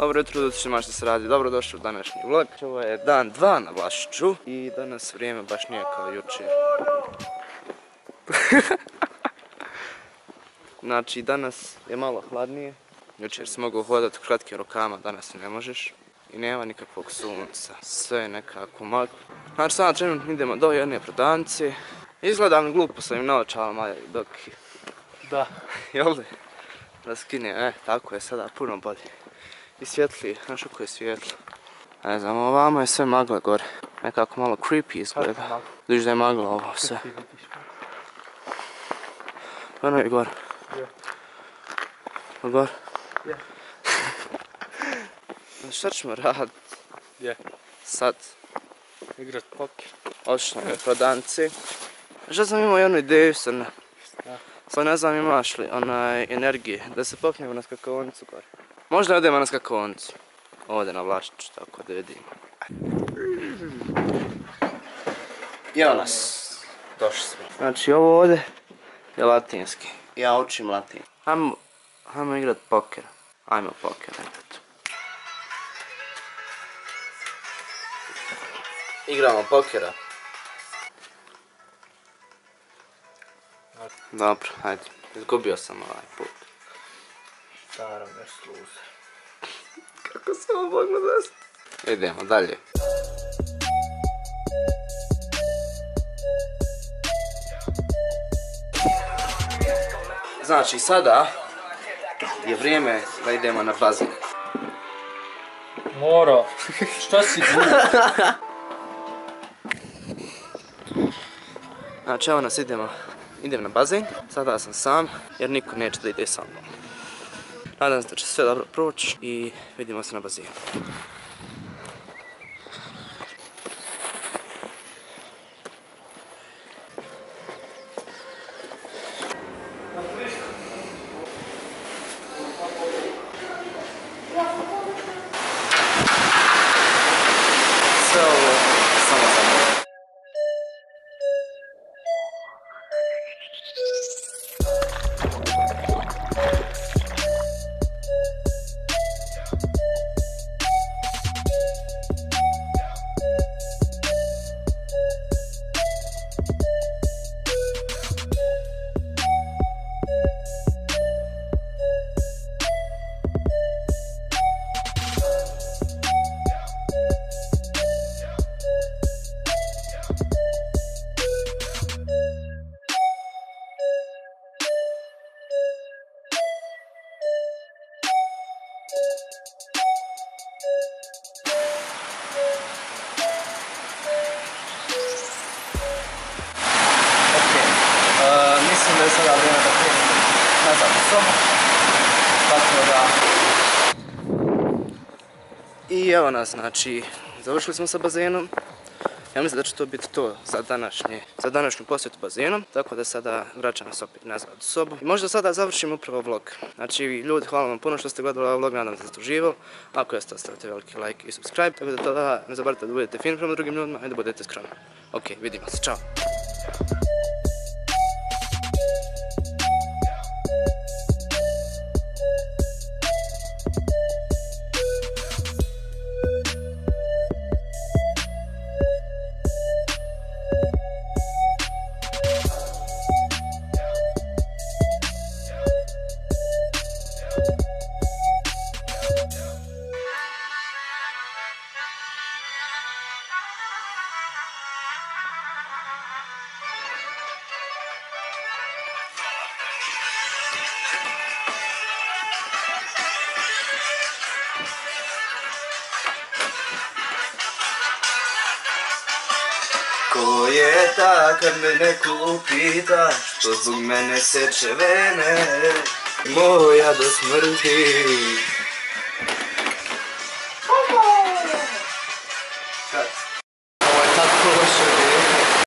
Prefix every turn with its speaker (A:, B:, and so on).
A: Dobro jutro, dotičnima što se radi, dobrodošli u današnji vlog. Ovo je dan 2 na Vlašiću i danas vrijeme baš nije kao jučer. Znači danas je malo hladnije, jučer si mogao hodati u kratkim rukama, danas ne možeš. I nema nikakvog sunca, sve je nekako maglo. Znači sada trenutno idemo do jedne prodavnice. Izgledam glupo sa ovim naočalama dok...
B: Da.
A: Jel da? Da skine, tako je sada puno bolje. I svjetlije, znaš kako je svjetlo. Ne znam, ovamo je sve magla gore. Nekako malo creepy izgleda. Vidiš da je magla ovo sve. Ono je gore. Gore?
B: Je.
A: Šta ćemo raditi?
B: Je.
A: Sad.
B: Igrat poker.
A: Otišli na prodavnici. Šta sam imao jednu ideju sad ne znam imaš li onaj energije da se popnemo na skakonicu gore. Možda odemo na skakonicu. Ovdje na Vlašiću, tako da vidimo. I evo nas. Došli smo. Znači ovo ovdje je latinski. Ja učim latin. Ajmo igrat poker. Ajmo poker, eto. Igramo pokera. Dobro, hajde. Izgubio sam ovaj put.
B: Staram je sluze.
A: Kako se ovo moglo desiti? Idemo dalje. Znači sada je vrijeme da idemo na bazen.
B: Moro, šta si glup?
A: Znači evo nas idem na bazen, sada sam sam jer niko neće da ide sa mnom. Nadam se da će sve dobro proći i vidimo se na bazenu. Sve ovo samo za mene. Mislim da je sada vrijeme da krenemo nazad u sobu, tako da... I evo nas, znači, završili smo sa bazenom. Ja mislim da će to biti to za današnju posjetu bazenom, tako da sada vraćam se opet nazad u sobu. I možda sada završim upravo vlog. Znači, ljudi, hvala vam puno što ste gledali ovaj vlog, nadam se da ste uživali. Ako jeste, ostavite veliki like i subscribe, tako da tada ne zaboravite da budete fin prema drugim ljudima i da budete skromni. Ok, vidimo se, čao! Ko je ta kad me neko upita što zbog mene seče vene moja do smrti?